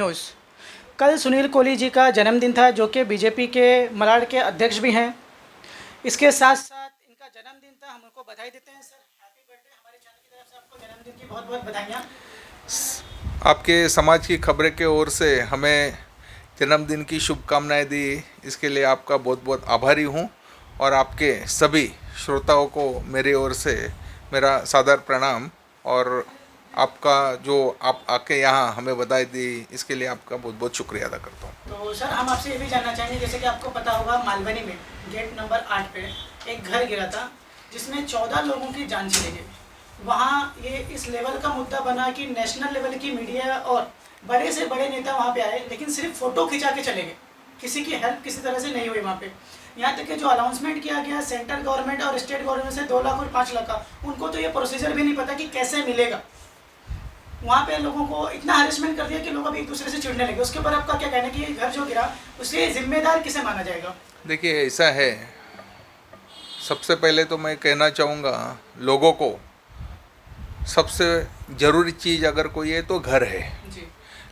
News. कल सुनील कोहली जी का जन्मदिन था, जो कि बीजेपी के मलाड के अध्यक्ष भी हैं। इसके साथ साथ इनका जन्मदिन था, हम उनको बधाई देते हैं। Sir, happy birthday. हमारे चैनल की तरफ से आपको जन्मदिन की बहुत बहुत बधाइयाँ। आपके समाज की खबरें के ओर से हमें जन्मदिन की शुभकामनाएं दी, इसके लिए आपका बहुत बहुत आभारी हूं। और आपके सभी श्रोताओं को मेरी ओर से मेरा सादर प्रणाम। और आपका जो आप आके यहाँ हमें बधाई दी, इसके लिए आपका बहुत बहुत शुक्रिया अदा करता हूँ। तो सर, हम आपसे ये भी जानना चाहेंगे, जैसे कि आपको पता होगा, मालवनी में गेट नंबर 8 पे एक घर गिरा था, जिसमें 14 लोगों की जान चली गई। वहाँ ये इस लेवल का मुद्दा बना कि नेशनल लेवल की मीडिया और बड़े से बड़े नेता वहाँ पे आए, लेकिन सिर्फ फोटो खिंचा के चले गए। किसी की हेल्प किसी तरह से नहीं हुई वहाँ पे। यहाँ तक कि जो अनाउंसमेंट किया गया सेंट्रल गवर्नमेंट और स्टेट गवर्नमेंट से 2 लाख और 5 लाख का, उनको तो ये प्रोसीजर भी नहीं पता कि कैसे मिलेगा। वहाँ पे लोगों को इतना हरेसमेंट कर दिया कि लोग अभी एक दूसरे से चिढ़ने लगे। उसके ऊपर आपका क्या कहना है कि ये घर जो गिरा, उसे जिम्मेदार किसे माना जाएगा? देखिए, ऐसा है, सबसे पहले तो मैं कहना चाहूँगा लोगों को, सबसे ज़रूरी चीज़ अगर कोई है तो घर है। जी।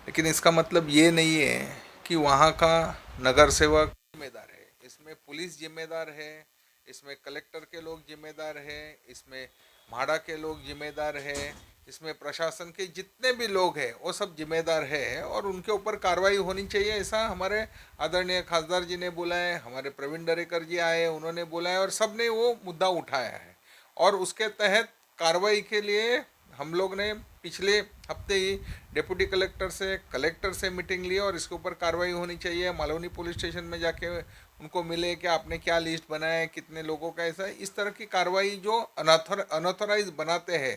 लेकिन इसका मतलब ये नहीं है कि वहाँ का नगर सेवक जिम्मेदार है। इसमें पुलिस जिम्मेदार है, इसमें कलेक्टर के लोग जिम्मेदार हैं, इसमें म्हाडा के लोग जिम्मेदार हैं, इसमें प्रशासन के जितने भी लोग हैं वो सब जिम्मेदार है। और उनके ऊपर कार्रवाई होनी चाहिए, ऐसा हमारे आदरणीय खासदार जी ने बोला है, हमारे प्रवीण दरेकर जी आए, उन्होंने बोला है और सब ने वो मुद्दा उठाया है। और उसके तहत कार्रवाई के लिए हम लोग ने पिछले हफ्ते ही डिप्टी कलेक्टर से मीटिंग ली और इसके ऊपर कार्रवाई होनी चाहिए। मालवनी पुलिस स्टेशन में जाके उनको मिले कि आपने क्या लिस्ट बनाया है, कितने लोगों का, ऐसा इस तरह की कार्रवाई जो अनऑथराइज बनाते हैं,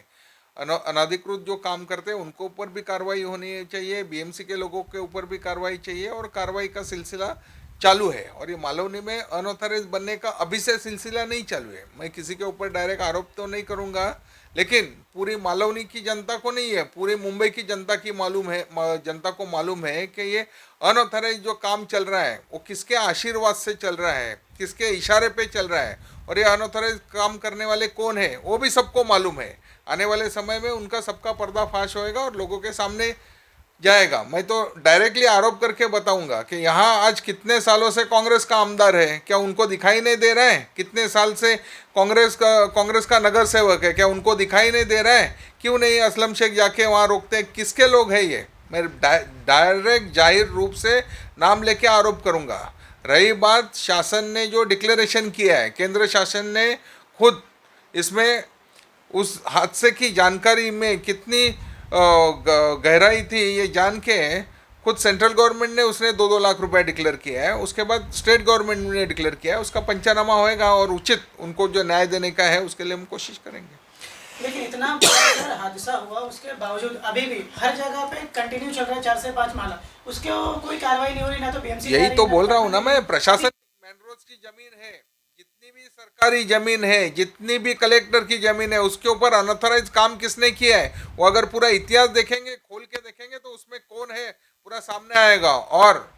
अनाधिकृत जो काम करते हैं, उनको ऊपर भी कार्रवाई होनी चाहिए। बीएमसी के लोगों के ऊपर भी कार्रवाई चाहिए और कार्रवाई का सिलसिला चालू है। और ये मालवनी में अनऑथराइज बनने का अभी से सिलसिला नहीं चालू है। मैं किसी के ऊपर डायरेक्ट आरोप तो नहीं करूंगा, लेकिन पूरी मालवनी की जनता को नहीं है, पूरी मुंबई की जनता की जनता को मालूम है कि ये अनऑथराइज जो काम चल रहा है वो किसके आशीर्वाद से चल रहा है, किसके इशारे पे चल रहा है। और ये अनऑथराइज काम करने वाले कौन है वो भी सबको मालूम है। आने वाले समय में उनका सबका पर्दाफाश होएगा और लोगों के सामने जाएगा। मैं तो डायरेक्टली आरोप करके बताऊंगा कि यहाँ आज कितने सालों से कांग्रेस का आमदार है, क्या उनको दिखाई नहीं दे रहा है? कितने साल से कांग्रेस का नगर सेवक है, क्या उनको दिखाई नहीं दे रहा है? क्यों नहीं असलम शेख जाके वहाँ रोकते हैं? किसके लोग हैं ये? मैं डायरेक्ट जाहिर रूप से नाम लेके आरोप करूँगा। रही बात शासन ने जो डिक्लेरेशन किया है, केंद्र शासन ने खुद इसमें उस हादसे की जानकारी में कितनी गहराई थी ये जान के खुद सेंट्रल गवर्नमेंट ने उसने 2-2 लाख रुपए डिक्लेयर किया है। उसके बाद स्टेट गवर्नमेंट ने डिक्लेयर किया है, उसका पंचनामा होएगा और उचित उनको जो न्याय देने का है उसके लिए हम कोशिश करेंगे। लेकिन इतना बड़ा हादसा हुआ, उसके बावजूद अभी भी हर जगह पे कंटिन्यू चल रहा है 4 से 5 माला, उसके कोई कार्रवाई नहीं हो रही, ना तो बीएमसी। यही तो बोल रहा हूँ ना मैं, प्रशासन मेन रोड की जमीन है, जितनी भी सरकारी जमीन है, जितनी भी कलेक्टर की जमीन है, उसके ऊपर अनऑथराइज काम किसने किया है वो अगर पूरा इतिहास देखेंगे, खोल के देखेंगे तो उसमें कौन है पूरा सामने आएगा। और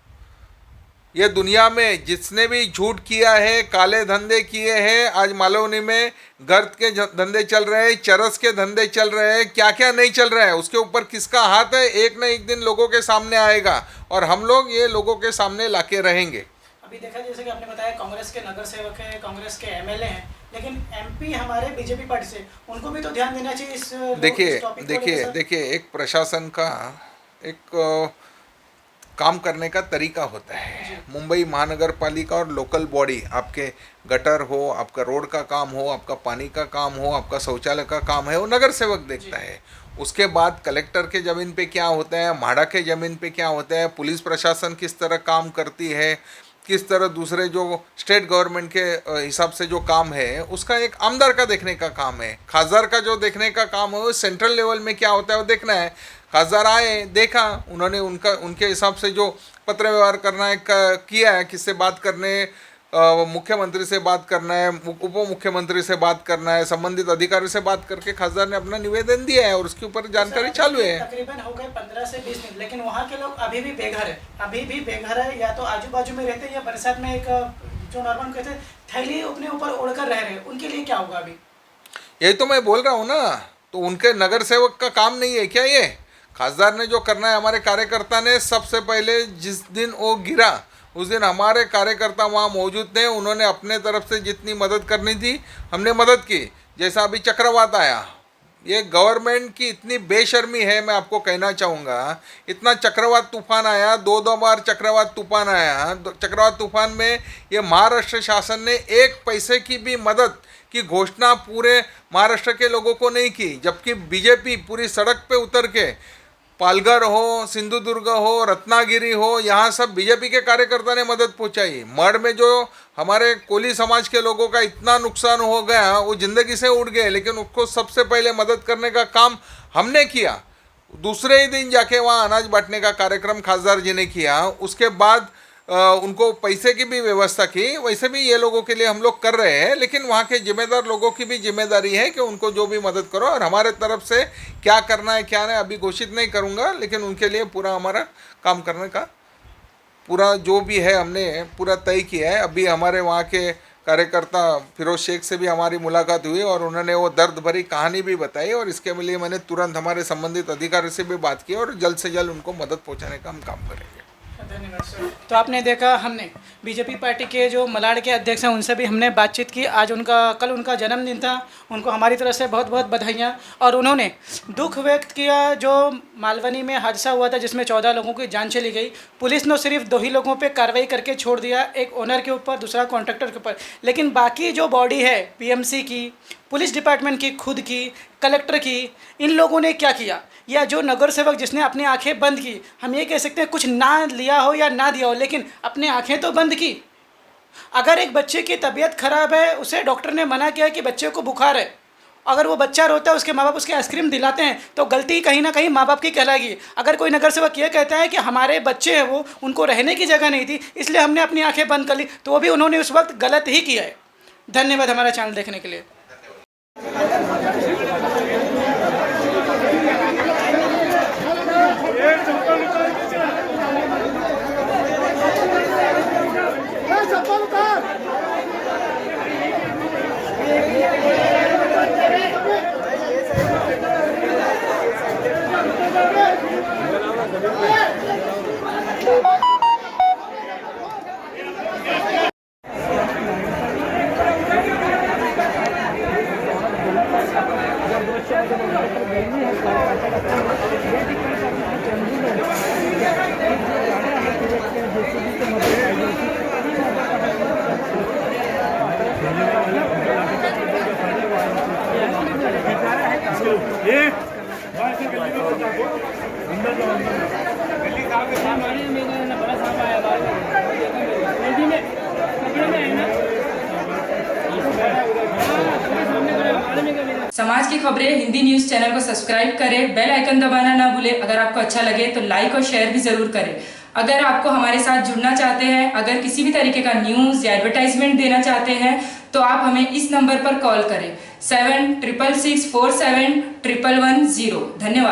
ये दुनिया में जिसने भी झूठ किया है, काले धंधे किए हैं, आज मालवनी में गर्द के धंधे चल रहे हैं, चरस के धंधे चल रहे हैं, क्या क्या नहीं चल रहा है, उसके ऊपर किसका हाथ है, एक न एक दिन लोगों के सामने आएगा और हम लोग ये लोगों के सामने लाके रहेंगे। अभी देखा, जैसे कि आपने बताया, कांग्रेस के नगर सेवक हैं, कांग्रेस के एमएलए हैं, लेकिन एमपी हमारे बीजेपी पार्टी से, उनको भी तो ध्यान देना चाहिए इस देखिए एक प्रशासन का एक काम करने का तरीका होता है। मुंबई महानगर पालिका और लोकल बॉडी, आपके गटर हो, आपका रोड का काम हो, आपका पानी का काम हो, आपका शौचालय का काम है, वो नगर सेवक देखता है। उसके बाद कलेक्टर के ज़मीन पे क्या होता है, म्हाडा के ज़मीन पे क्या होता है, पुलिस प्रशासन किस तरह काम करती है, किस तरह दूसरे जो स्टेट गवर्नमेंट के हिसाब से जो काम है, उसका एक आमदार का देखने का काम है। खासदार का जो देखने का काम है वो सेंट्रल लेवल में क्या होता है वो देखना है। खासदार आए, देखा, उन्होंने उनके हिसाब से जो पत्र व्यवहार करना है किया है, किससे बात करने, मुख्यमंत्री से बात करना है, उप मुख्यमंत्री से बात करना है, संबंधित अधिकारी से बात करके खासदार ने अपना निवेदन दिया है और उसके ऊपर जानकारी चालू है। तकरीबन हो गए 15 से 20 दिन, लेकिन वहाँ के लोग अभी भी बेघर है, या तो आजू बाजू में रहते हैं या बरसात में एक जो नॉर्मल कहते हैं थैली अपने ऊपर ओढ़कर रह रहे हैं, उनके लिए क्या होगा अभी? यही तो मैं बोल रहा हूँ ना। तो उनके नगर सेवक का काम नहीं है क्या ये? खासदार ने जो करना है, हमारे कार्यकर्ता ने सबसे पहले जिस दिन वो गिरा उस दिन हमारे कार्यकर्ता वहाँ मौजूद थे। उन्होंने अपने तरफ से जितनी मदद करनी थी हमने मदद की। जैसा अभी चक्रवात आया, ये गवर्नमेंट की इतनी बेशर्मी है, मैं आपको कहना चाहूँगा। इतना चक्रवात तूफान आया, दो बार चक्रवात तूफान आया। चक्रवात तूफान में ये महाराष्ट्र शासन ने 1 पैसे की भी मदद की घोषणा पूरे महाराष्ट्र के लोगों को नहीं की, जबकि बीजेपी पूरी सड़क पे उतर के पालघर हो, सिंधुदुर्ग हो, रत्नागिरी हो, यहाँ सब बीजेपी के कार्यकर्ता ने मदद पहुँचाई। मढ़ में जो हमारे कोली समाज के लोगों का इतना नुकसान हो गया, वो ज़िंदगी से उड़ गए, लेकिन उसको सबसे पहले मदद करने का काम हमने किया। दूसरे ही दिन जाके वहाँ अनाज बांटने का कार्यक्रम खासदार जी ने किया। उसके बाद उनको पैसे की भी व्यवस्था की। वैसे भी ये लोगों के लिए हम लोग कर रहे हैं, लेकिन वहाँ के जिम्मेदार लोगों की भी जिम्मेदारी है कि उनको जो भी मदद करो। और हमारे तरफ से क्या करना है क्या नहीं अभी घोषित नहीं करूँगा, लेकिन उनके लिए पूरा हमारा काम करने का पूरा जो भी है हमने पूरा तय किया है। अभी हमारे वहाँ के कार्यकर्ता फिरोज शेख से भी हमारी मुलाकात हुई और उन्होंने वो दर्द भरी कहानी भी बताई, और इसके लिए मैंने तुरंत हमारे संबंधित अधिकारी से भी बात की और जल्द से जल्द उनको मदद पहुँचाने का हम काम करेंगे। धन्यवाद सर। तो आपने देखा, हमने बीजेपी पार्टी के जो मलाड के अध्यक्ष हैं उनसे भी हमने बातचीत की। आज कल उनका जन्मदिन था, उनको हमारी तरफ से बहुत बहुत बधाइयाँ। और उन्होंने दुख व्यक्त किया जो मालवनी में हादसा हुआ था जिसमें 14 लोगों की जान चली गई। पुलिस ने सिर्फ 2 ही लोगों पे कार्रवाई करके छोड़ दिया, एक ओनर के ऊपर, दूसरा कॉन्ट्रैक्टर के ऊपर। लेकिन बाकी जो बॉडी है पीएमसी की, पुलिस डिपार्टमेंट की, खुद की, कलेक्टर की, इन लोगों ने क्या किया, या जो नगर सेवक जिसने अपनी आंखें बंद की, हम ये कह सकते हैं कुछ ना लिया हो या ना दिया हो, लेकिन अपने आंखें तो बंद की। अगर एक बच्चे की तबीयत खराब है, उसे डॉक्टर ने मना किया कि बच्चे को बुखार है, अगर वो बच्चा रोता है, उसके माँ बाप उसके आइसक्रीम दिलाते हैं, तो गलती कहीं ना कहीं माँ बाप की कहलाएगी। अगर कोई नगर सेवक ये कहता है कि हमारे बच्चे हैं, वो उनको रहने की जगह नहीं थी इसलिए हमने अपनी आंखें बंद कर ली, तो वो भी उन्होंने उस वक्त गलत ही किया है। धन्यवाद हमारा चैनल देखने के लिए। समाज की खबरें हिंदी न्यूज चैनल को सब्सक्राइब करें, बेल आइकन दबाना ना भूलें। अगर आपको अच्छा लगे तो लाइक और शेयर भी जरूर करें। अगर आपको हमारे साथ जुड़ना चाहते हैं, अगर किसी भी तरीके का न्यूज या एडवर्टाइजमेंट देना चाहते हैं, तो आप हमें इस नंबर पर कॉल करें 7666471110। धन्यवाद।